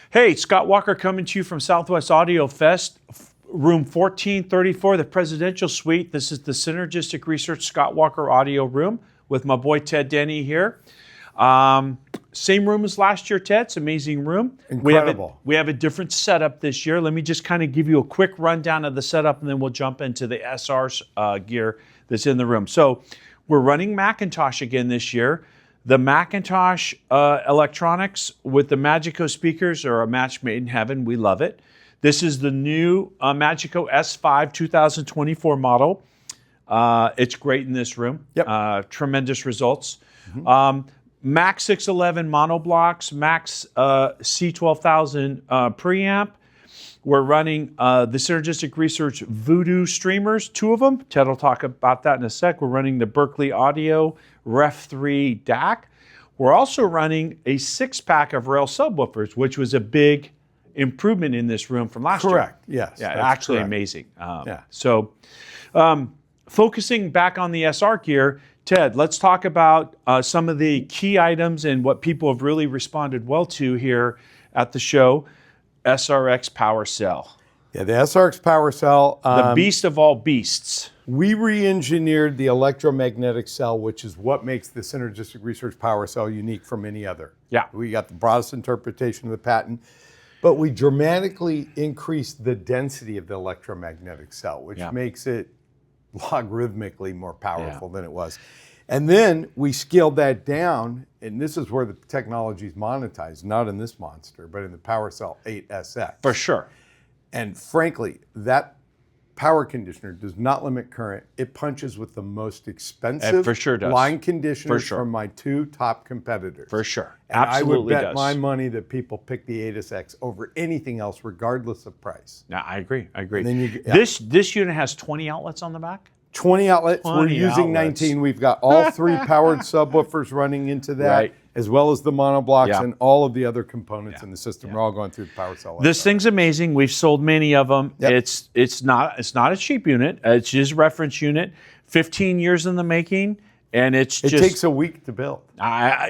Hey, Scott Walker coming to you from Southwest Audio Fest, room 1434, the Presidential Suite. This is the Synergistic Research Scott Walker Audio Room with my boy Ted Denney here. Same room as last year, Ted. It's an amazing room. Incredible. We have a different setup this year. Let me just kind of give you a quick rundown of the setup, and then we'll jump into the SR gear that's in the room. So we're running McIntosh again this year. The McIntosh electronics with the MAGICO speakers are a match made in heaven. We love it. This is the new MAGICO S5 2024 model. It's great in this room. Yep. Tremendous results. Max 611 monoblocks, Max C12000 preamp. We're running the Synergistic Research Voodoo Steamers, 2 of them. Ted will talk about that in a sec. We're running the Berkeley Audio Ref 3 DAC. We're also running a 6-pack of REL Subwoofers, which was a big improvement in this room from last year. Correct, yes. Yeah, actually correct. amazing. Yeah. So focusing back on the SR gear, Ted, let's talk about some of the key items and what people have really responded well to here at the show. SRX Power Cell. Yeah, the SRX Power Cell. The beast of all beasts. We re-engineered the electromagnetic cell, which is what makes the Synergistic Research Power Cell unique from any other. Yeah. We got the broadest interpretation of the patent, but we dramatically increased the density of the electromagnetic cell, which makes it logarithmically more powerful than it was. And then we scaled that down, and this is where the technology is monetized, not in this monster, but in the Power Cell 8SX. For sure. And frankly, that power conditioner does not limit current. It punches with the most expensive for sure does. line conditioners For sure. from my 2 top competitors. For sure. And Absolutely I would bet does. my money that people pick the 8SX over anything else, regardless of price. No, I agree. I agree. And then you, This unit has 20 outlets on the back? 20 outlets. 20 We're using outlets. 19. We've got all 3 powered subwoofers running into that, Right. as well as the monoblocks Yeah. and all of the other components in the system. We're all going through the Power Cell. This thing's amazing. We've sold many of them. Yep. It's not a cheap unit. It's just a reference unit. 15 years in the making, and it takes a week to build.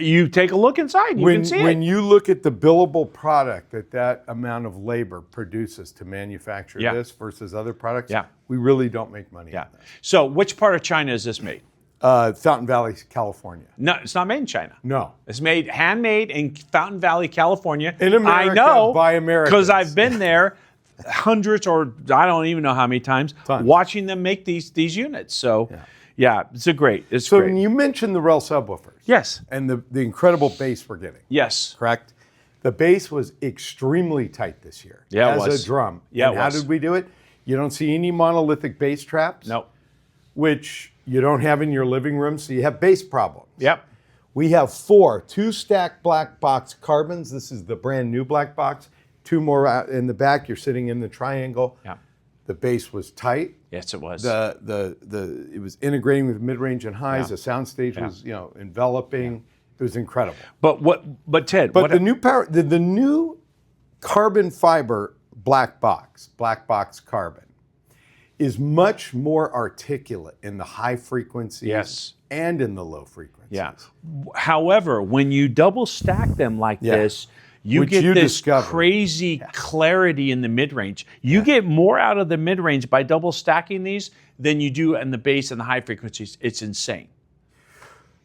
You take a look inside. You can see When it. you look at the billable product that amount of labor produces to manufacture this versus other products, we really don't make money on that. So, which part of China is this made? Fountain Valley, California. No, it's not made in China. No. It's made handmade in Fountain Valley, California. In America, I know by Americans. because I've been there hundreds or I don't even know how many times watching them make these units. So, it's great. So when you mentioned the REL subwoofers, yes, and the incredible bass we're getting, yes, correct? The bass was extremely tight this year. Yeah, it as was. a drum. Yeah, and it how was. did we do it? You don't see any monolithic bass traps. no, Which you don't have in your living room, so you have bass problems. yep, We have 4 2-stack black box carbons. This is the brand new black box. 2 more out in the back. You're sitting in the triangle. yeah, The bass was tight. yes, it was. It was integrating with mid-range and highs. The sound stage was enveloping. It was incredible. But Ted, The new carbon fiber black box carbon, is much more articulate in the high frequencies and in the low frequencies. Yeah. However, when you double stack them like this, you Which get you this discovered. crazy clarity in the mid-range. You get more out of the mid-range by double stacking these than you do in the bass and the high frequencies. It's insane.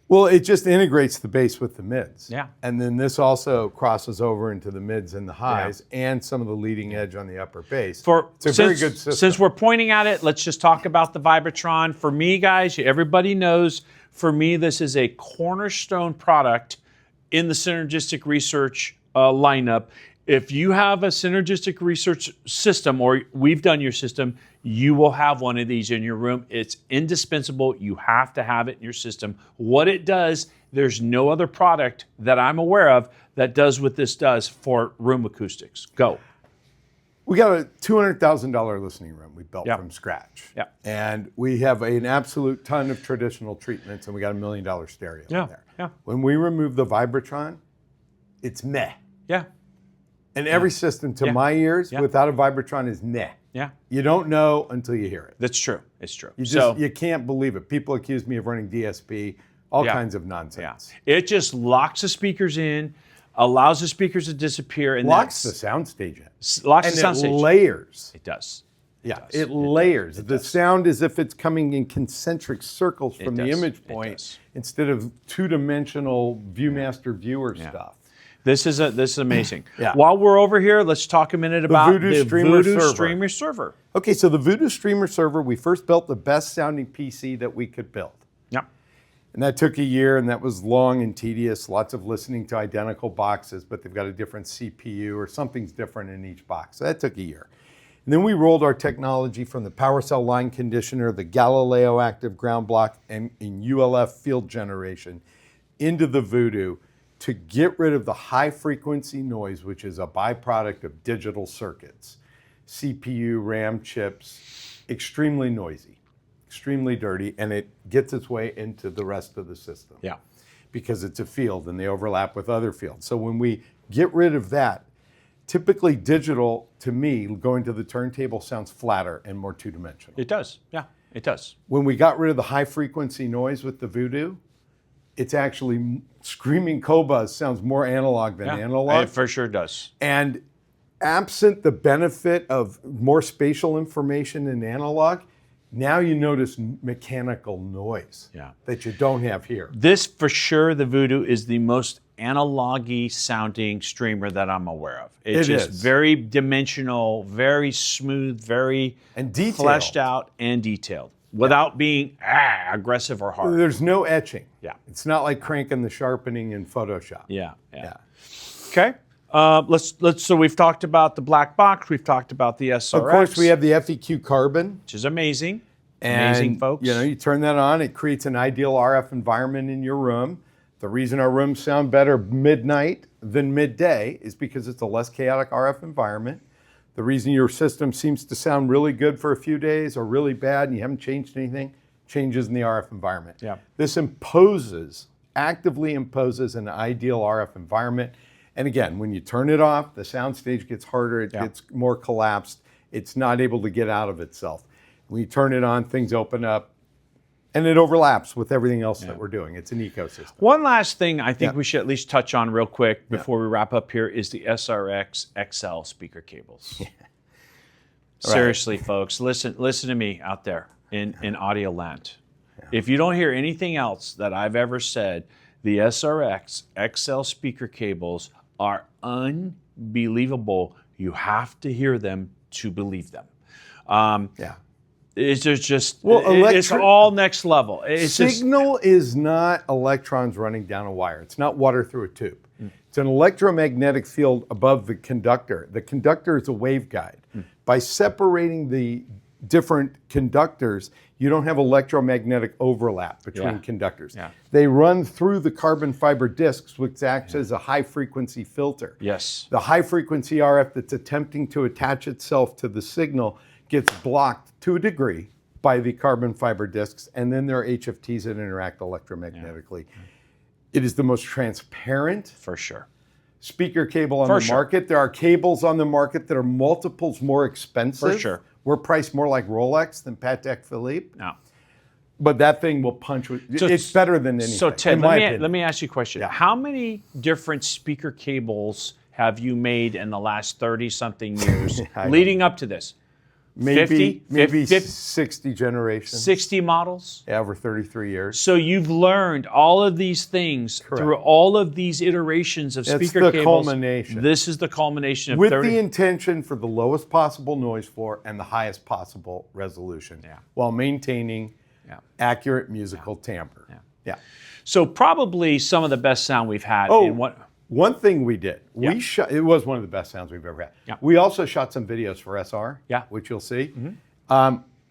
Well, it just integrates the bass with the mids. Yeah. And then this also crosses over into the mids and the highs and some of the leading edge on the upper bass. It's a very good system. Since we're pointing at it, let's just talk about the Vibatron. For me, guys, everybody knows, for me, this is a cornerstone product in the Synergistic Research lineup. If you have a Synergistic Research system, or we've done your system, you will have one of these in your room. It's indispensable. You have to have it in your system. What it does, there's no other product that I'm aware of that does what this does for room acoustics. Go. We got a $200,000 listening room we built from scratch. Yeah. And we have an absolute ton of traditional treatments, and we got $1 million stereo in there. Yeah. When we remove the Vibatron, it's meh. Yeah. And every system, to my ears, without a Vibatron is meh. Yeah. You don't know until you hear it. That's true. It's true. You can't believe it. People accuse me of running DSP, all kinds of nonsense. It just locks the speakers in. allows the speakers to disappear, and locks the soundstage in. Locks and the soundstage. It layers. It does. Yeah, it layers. The sound is if it's coming in concentric circles from the image point instead of two-dimensional Viewmaster viewer stuff. This is amazing. Yeah. While we're over here, let's talk a minute about the Voodoo server. Streamer server. Okay, so the Voodoo Streamer server, we first built the best sounding PC that we could build. Yep. And that took a year, and that was long and tedious, lots of listening to identical boxes, but they've got a different CPU or something's different in each box. So that took a year. And then we rolled our technology from the PowerCell line conditioner, the Galileo active ground block, and in ULF field generation into the Voodoo to get rid of the high frequency noise, which is a byproduct of digital circuits. CPU, RAM chips, extremely noisy, extremely dirty, and it gets its way into the rest of the system. Yeah. Because it's a field and they overlap with other fields. So when we get rid of that, typically digital, to me, going to the turntable sounds flatter and more two-dimensional. It does, yeah, it does. When we got rid of the high frequency noise with the Voodoo, it's actually screaming cobuzz sounds more analog than analog. It for sure does. And absent the benefit of more spatial information in analog, now you notice mechanical noise that you don't have here. This, for sure, the Voodoo is the most analog-y sounding streamer that I'm aware of. It's just very dimensional, very smooth, very fleshed out and detailed without being aggressive or hard. There's no etching. Yeah. It's not like cranking the sharpening in Photoshop. Yeah. Okay. So we've talked about the black box. We've talked about the SRX. Of course, we have the FEQ Carbon, which is amazing. And, amazing, folks. You know, you turn that on, it creates an ideal RF environment in your room. The reason our rooms sound better midnight than midday is because it's a less chaotic RF environment. The reason your system seems to sound really good for a few days or really bad and you haven't changed anything, changes in the RF environment. Yeah. This actively imposes an ideal RF environment. And again, when you turn it off, the soundstage gets harder, it gets more collapsed. It's not able to get out of itself. When you turn it on, things open up, and it overlaps with everything else that we're doing. It's an ecosystem. One last thing I think we should at least touch on real quick before we wrap up here is the SRX XL speaker cables. Seriously, folks, listen to me out there in audio land. If you don't hear anything else that I've ever said, the SRX XL speaker cables are unbelievable. You have to hear them to believe them. It's just, it's all next level. Signal is not electrons running down a wire. It's not water through a tube. It's an electromagnetic field above the conductor. The conductor is a waveguide. By separating the different conductors, you don't have electromagnetic overlap between conductors. They run through the carbon fiber discs, which acts as a high frequency filter. Yes. The high frequency RF that's attempting to attach itself to the signal gets blocked to a degree by the carbon fiber discs, and then there are HFTs that interact electromagnetically. It is the most transparent speaker cable on the market. There are cables on the market that are multiples more expensive. We're priced more like Rolex than Patek Philippe. But that thing will punch with, it's better than anything. So Ted, let me ask you a question. How many different speaker cables have you made in the last 30-something years leading up to this? Maybe 60 generations. 60 models? Yeah, over 33 years. So you've learned all of these things through all of these iterations of speaker cables. That's the culmination. This is the culmination of with the intention for the lowest possible noise floor and the highest possible resolution while maintaining accurate musical timbre. So probably some of the best sound we've had in what... One thing we did, it was one of the best sounds we've ever had. We also shot some videos for SR, which you'll see.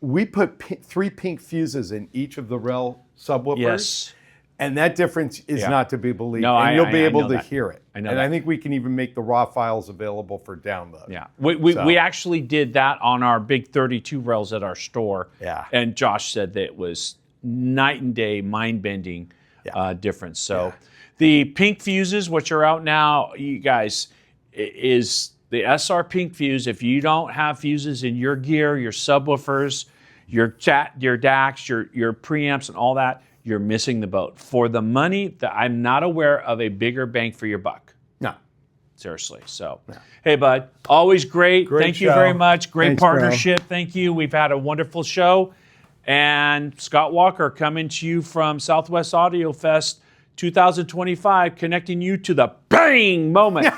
We put 3 pink fuses in each of the REL subwoofers, and that difference is not to be believed. And you'll be able to hear it. I think we can even make the raw files available for download. We actually did that on our big 32 RELs at our store, and Josh said that it was night and day, mind-bending difference. So. The pink fuses, which are out now, you guys, is the SR pink fuse. If you don't have fuses in your gear, your subwoofers, your DACs, your preamps and all that, you're missing the boat. For the money, I'm not aware of a bigger bang for your buck. No. Seriously. So, hey, bud, always great. Thank you very much. Great partnership. Bro. Thank you. We've had a wonderful show. And Scott Walker coming to you from Southwest Audio Fest 2025, connecting you to the bang moment.